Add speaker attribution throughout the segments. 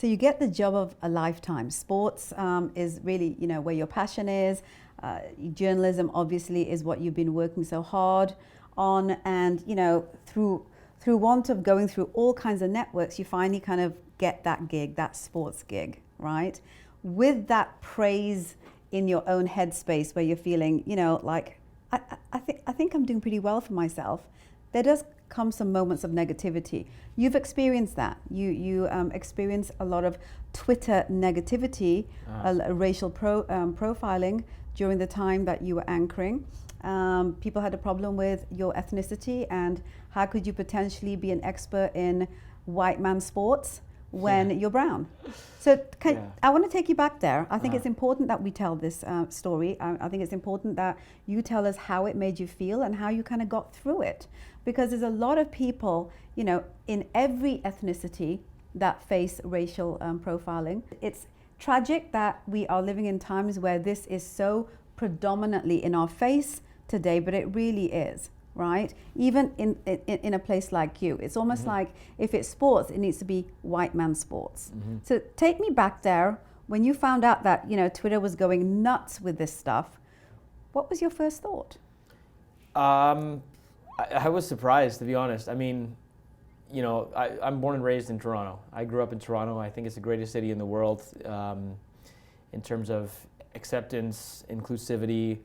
Speaker 1: So you get the job of a lifetime. Sports is really, where your passion is. Journalism obviously is what you've been working so hard on, and through want of going through all kinds of networks, you finally kind of get that gig, that sports gig, right? With that praise in your own headspace, where you're feeling, like I think I'm doing pretty well for myself. There does come some moments of negativity. You've experienced that. You experience a lot of Twitter negativity, racial profiling during the time that you were anchoring. People had a problem with your ethnicity, and how could you potentially be an expert in white man sports when you're brown? So I want to take you back there. I think it's important that we tell this story. I think it's important that you tell us how it made you feel and how you kind of got through it. Because there's a lot of people, in every ethnicity that face racial profiling. It's tragic that we are living in times where this is so predominantly in our face today, but it really is, right? Even in a place like you, it's almost like if it's sports, it needs to be white man sports. So take me back there when you found out that Twitter was going nuts with this stuff. What was your first thought?
Speaker 2: I was surprised, to be honest. I mean, I'm born and raised in Toronto. I grew up in Toronto. I think it's the greatest city in the world in terms of acceptance, inclusivity,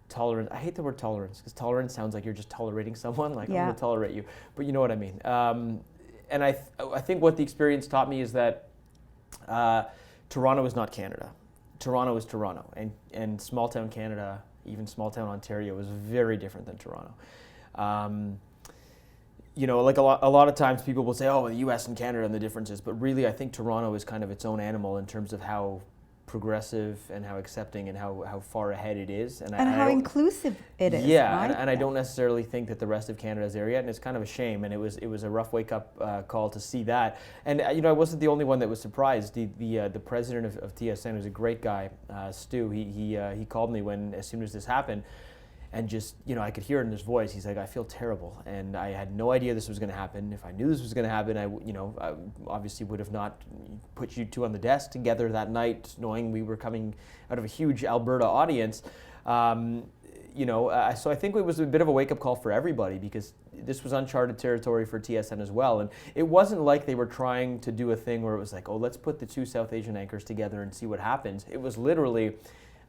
Speaker 2: tolerance. I hate the word tolerance, because tolerance sounds like you're just tolerating someone, like I'm going to tolerate you. But you know what I mean. And I think what the experience taught me is that Toronto is not Canada. Toronto is Toronto. And small town Canada, even small town Ontario, is very different than Toronto. Like a lot of times people will say, oh, the US and Canada and the differences, but really I think Toronto is kind of its own animal in terms of how progressive and how accepting and how far ahead it is. And
Speaker 1: how inclusive it is.
Speaker 2: Yeah,
Speaker 1: right?
Speaker 2: and I don't necessarily think that the rest of Canada is there yet, and it's kind of a shame, and it was a rough wake-up call to see that. And I wasn't the only one that was surprised. The president of TSN, who's a great guy, Stu, he called me as soon as this happened. And just, I could hear it in his voice. He's like, I feel terrible. And I had no idea this was going to happen. If I knew this was going to happen, I obviously would have not put you two on the desk together that night, knowing we were coming out of a huge Alberta audience. So I think it was a bit of a wake-up call for everybody, because this was uncharted territory for TSN as well. And it wasn't like they were trying to do a thing where it was like, oh, let's put the two South Asian anchors together and see what happens. It was literally...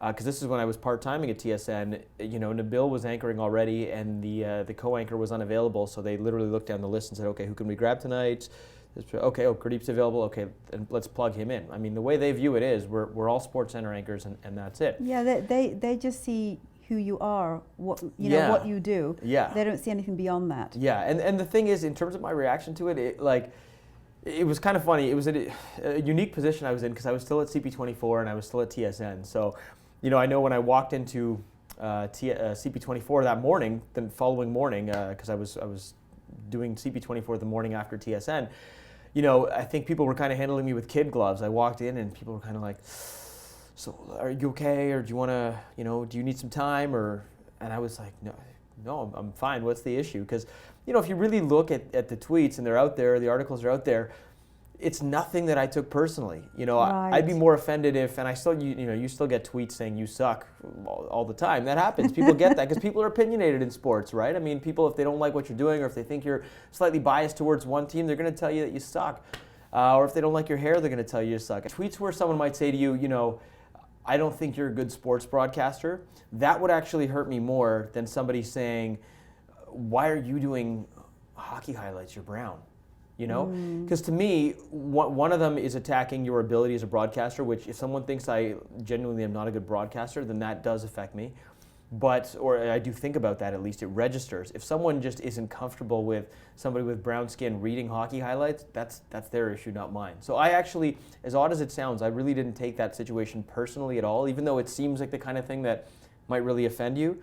Speaker 2: because this is when I was part-timing at TSN, Nabil was anchoring already, and the co-anchor was unavailable, so they literally looked down the list and said, okay, who can we grab tonight? Okay, Gurdeep's available, okay, and let's plug him in. I mean, the way they view it is, we're all SportsCentre anchors, and that's it.
Speaker 1: Yeah, they just see who you are, what you do.
Speaker 2: Yeah.
Speaker 1: They don't see anything beyond that.
Speaker 2: Yeah, and the thing is, in terms of my reaction to it, it was kind of funny. It was a unique position I was in, because I was still at CP24 and I was still at TSN, so... I know when I walked into CP24 that morning, the following morning, because I was doing CP24 the morning after TSN, I think people were kind of handling me with kid gloves. I walked in and people were kind of like, so are you okay? Or do you want to, do you need some time? And I was like, no, I'm fine. What's the issue? Because, if you really look at the tweets, and they're out there, the articles are out there, it's nothing that I took personally.
Speaker 1: Right.
Speaker 2: I'd be more offended if, and I still, you still get tweets saying you suck all the time. That happens. People get that because people are opinionated in sports, right? I mean, people, if they don't like what you're doing, or if they think you're slightly biased towards one team, they're going to tell you that you suck. Or if they don't like your hair, they're going to tell you you suck. Tweets where someone might say to you, I don't think you're a good sports broadcaster, that would actually hurt me more than somebody saying, why are you doing hockey highlights? You're brown. Because to me, one of them is attacking your ability as a broadcaster, which if someone thinks I genuinely am not a good broadcaster, then that does affect me. Or I do think about that, at least it registers. If someone just isn't comfortable with somebody with brown skin reading hockey highlights, that's their issue, not mine. So I actually, as odd as it sounds, I really didn't take that situation personally at all, even though it seems like the kind of thing that might really offend you.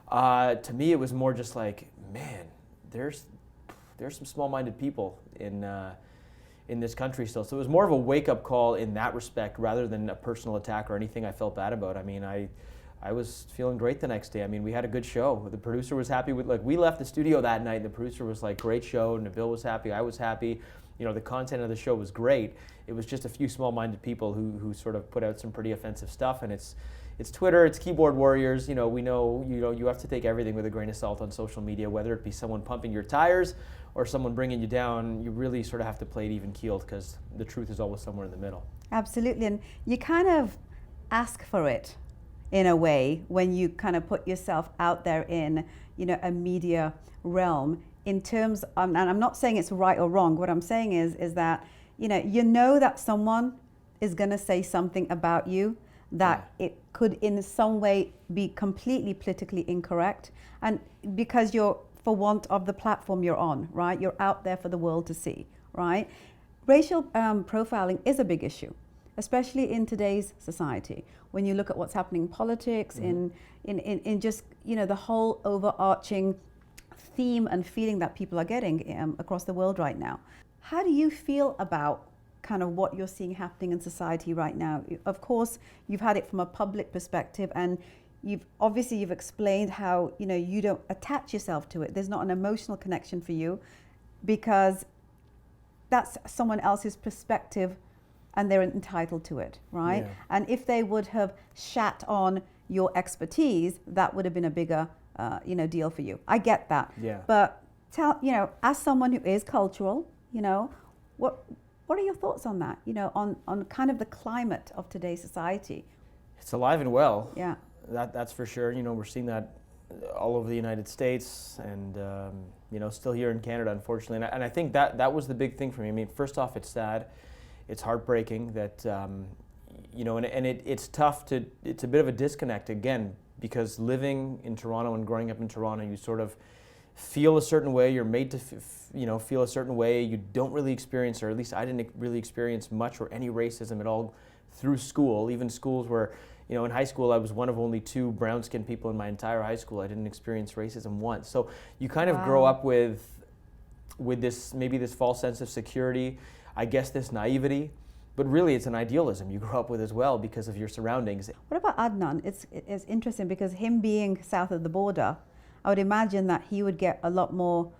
Speaker 2: To me, it was more just like, man, there's some small-minded people in this country still. So it was more of a wake-up call in that respect rather than a personal attack or anything I felt bad about. I mean, I was feeling great the next day. I mean, we had a good show. The producer was happy with, we left the studio that night and the producer was like, great show. Nabil was happy, I was happy. the content of the show was great. It was just a few small-minded people who sort of put out some pretty offensive stuff, and it's Twitter, it's keyboard warriors. We know you have to take everything with a grain of salt on social media, whether it be someone pumping your tires or someone bringing you down. You really sort of have to play it even keeled, because the truth is always somewhere in the middle.
Speaker 1: Absolutely, and you kind of ask for it in a way when you kind of put yourself out there in a media realm. In terms of, and I'm not saying it's right or wrong. What I'm saying is that you know that someone is going to say something about you that it could in some way be completely politically incorrect, and because you're, for want of the platform you're on, right? You're out there for the world to see, right? Racial profiling is a big issue, especially in today's society. When you look at what's happening in politics, in just the whole overarching theme and feeling that people are getting across the world right now. How do you feel about kind of what you're seeing happening in society right now? Of course, you've had it from a public perspective, and you've explained how you don't attach yourself to it. There's not an emotional connection for you because that's someone else's perspective and they're entitled to it, right?
Speaker 2: Yeah.
Speaker 1: And if they would have shat on your expertise, that would have been a bigger deal for you. I get that.
Speaker 2: Yeah.
Speaker 1: But as someone who is cultural, what are your thoughts on that? On kind of the climate of today's society.
Speaker 2: It's alive and well.
Speaker 1: Yeah.
Speaker 2: That's for sure. We're seeing that all over the United States, and still here in Canada, unfortunately. And I think that was the big thing for me. I mean, first off, it's sad, it's heartbreaking that it's tough to. It's a bit of a disconnect again, because living in Toronto and growing up in Toronto, you sort of feel a certain way. You're made to feel a certain way. You don't really experience, or at least I didn't really experience much or any racism at all through school. Even schools where, in high school I was one of only 2 brown-skinned people in my entire high school. I didn't experience racism once. So you kind of grow up with this, maybe this false sense of security, I guess this naivety, but really it's an idealism you grow up with as well because of your surroundings.
Speaker 1: What about Adnan? It's interesting because him being south of the border, I would imagine that he would get a lot more,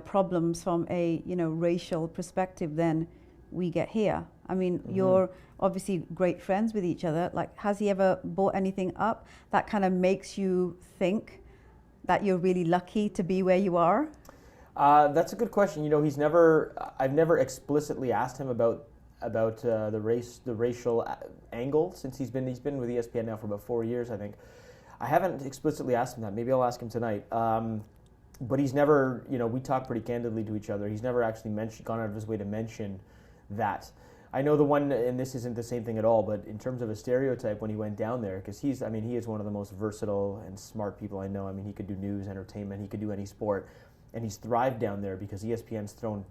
Speaker 1: problems from a, racial perspective than we get here. I mean, you're obviously great friends with each other. Like, has he ever brought anything up that kind of makes you think that you're really lucky to be where you are?
Speaker 2: That's a good question. I've never explicitly asked him about the racial angle since he's been with ESPN now for about 4 years, I think. I haven't explicitly asked him that. Maybe I'll ask him tonight. But he's never, we talk pretty candidly to each other. He's never actually gone out of his way to mention that. I know the one, and this isn't the same thing at all, but in terms of a stereotype when he went down there, because he is one of the most versatile and smart people I know. I mean, he could do news, entertainment, he could do any sport, and he's thrived down there because ESPN's thrown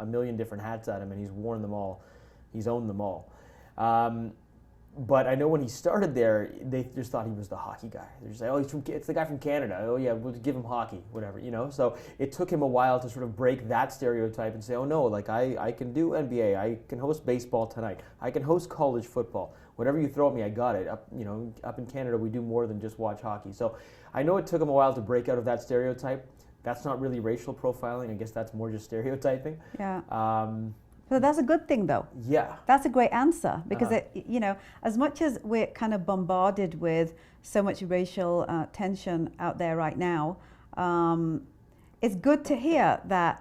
Speaker 2: a million different hats at him, and he's worn them all. He's owned them all. But I know when he started there, they just thought he was the hockey guy. They're just like, it's the guy from Canada. Oh yeah, we'll give him hockey, whatever, So it took him a while to sort of break that stereotype and say, oh no, like I can do NBA, I can host baseball tonight, I can host college football. Whatever you throw at me, I got it. Up in Canada, we do more than just watch hockey. So I know it took him a while to break out of that stereotype. That's not really racial profiling. I guess that's more just stereotyping.
Speaker 1: Yeah. So that's a good thing, though.
Speaker 2: Yeah.
Speaker 1: That's a great answer because, as much as we're kind of bombarded with so much racial tension out there right now, it's good to hear that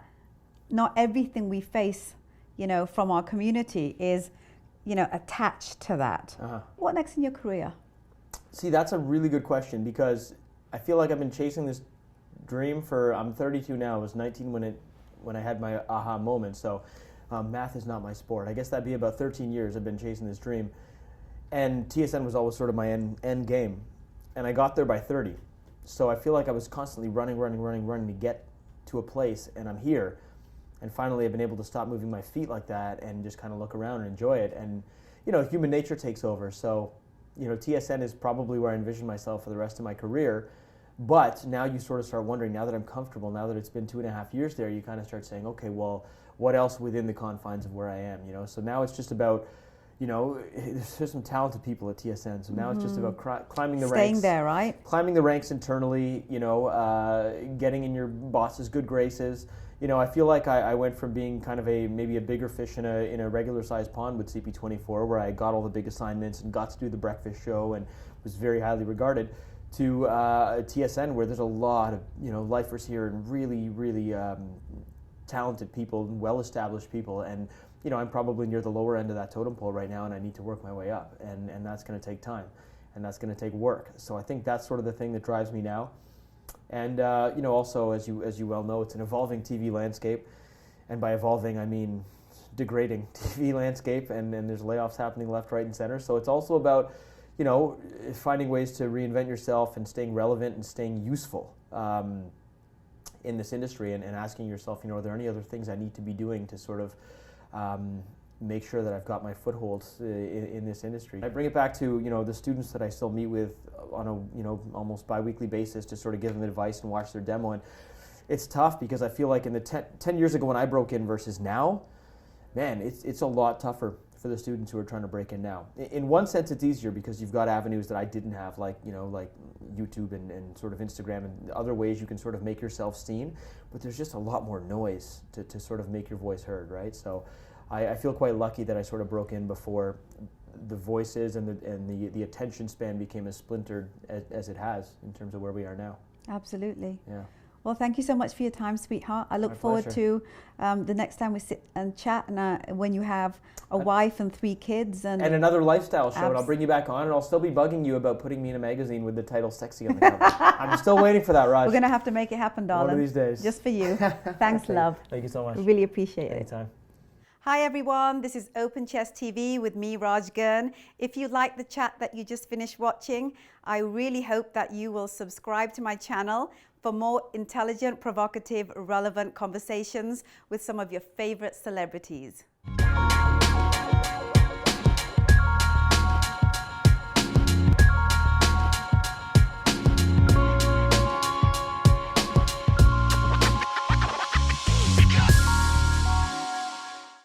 Speaker 1: not everything we face, from our community is, attached to that. What next in your career?
Speaker 2: See, that's a really good question because I feel like I've been chasing this dream I'm 32 now. I was 19 when I had my aha moment. So. Math is not my sport. I guess that'd be about 13 years I've been chasing this dream. And TSN was always sort of my end game. And I got there by 30. So I feel like I was constantly running to get to a place, and I'm here. And finally I've been able to stop moving my feet like that and just kind of look around and enjoy it. And, human nature takes over. So, TSN is probably where I envision myself for the rest of my career. But now you sort of start wondering, now that I'm comfortable, now that it's been 2.5 years there, you kind of start saying, okay, well, what else within the confines of where I am, So now it's just about, you know, there's some talented people at TSN. So now it's just about climbing the ranks.
Speaker 1: Staying there, right?
Speaker 2: Climbing the ranks internally, you know, getting in your boss's good graces. You know, I feel like I went from being kind of maybe a bigger fish in a regular sized pond with CP24, where I got all the big assignments and got to do the breakfast show and was very highly regarded, to TSN, where there's a lot of, you know, lifers here and really, really talented people and well-established people. And, you know, I'm probably near the lower end of that totem pole right now, and I need to work my way up. And that's going to take time, and that's going to take work. So I think that's sort of the thing that drives me now. And you know, also, as you well know, it's an evolving TV landscape, and by evolving I mean degrading TV landscape, and there's layoffs happening left, right, and center. So it's also about, you know, finding ways to reinvent yourself and staying relevant and staying useful in this industry, and asking yourself, you know, are there any other things I need to be doing to sort of make sure that I've got my foothold in this industry. I bring it back to, you know, the students that I still meet with on a, you know, almost bi-weekly basis to sort of give them advice and watch their demo. And it's tough because I feel like in the 10 years ago when I broke in versus now, man, it's a lot tougher for the students who are trying to break in now. In one sense, it's easier because you've got avenues that I didn't have, like, you know, like YouTube and sort of Instagram and other ways you can sort of make yourself seen, but there's just a lot more noise to sort of make your voice heard, right? So I feel quite lucky that I sort of broke in before the voices and the attention span became as splintered as it has in terms of where we are now.
Speaker 1: Absolutely.
Speaker 2: Yeah.
Speaker 1: Well, thank you so much for your time, sweetheart. I look forward to the next time we sit and chat, and when you have a wife and 3 kids. And
Speaker 2: another lifestyle show, and I'll bring you back on, and I'll still be bugging you about putting me in a magazine with the title Sexy on the cover. I'm still waiting for that, Raj.
Speaker 1: We're going to have to make it happen, darling.
Speaker 2: One of these days.
Speaker 1: Just for you. Thanks, love.
Speaker 2: Thank you so much.
Speaker 1: We really appreciate it.
Speaker 2: Anytime.
Speaker 1: Hi everyone, this is Open Chess TV with me, Raj GIRN. If you like the chat that you just finished watching, I really hope that you will subscribe to my channel for more intelligent, provocative, relevant conversations with some of your favorite celebrities.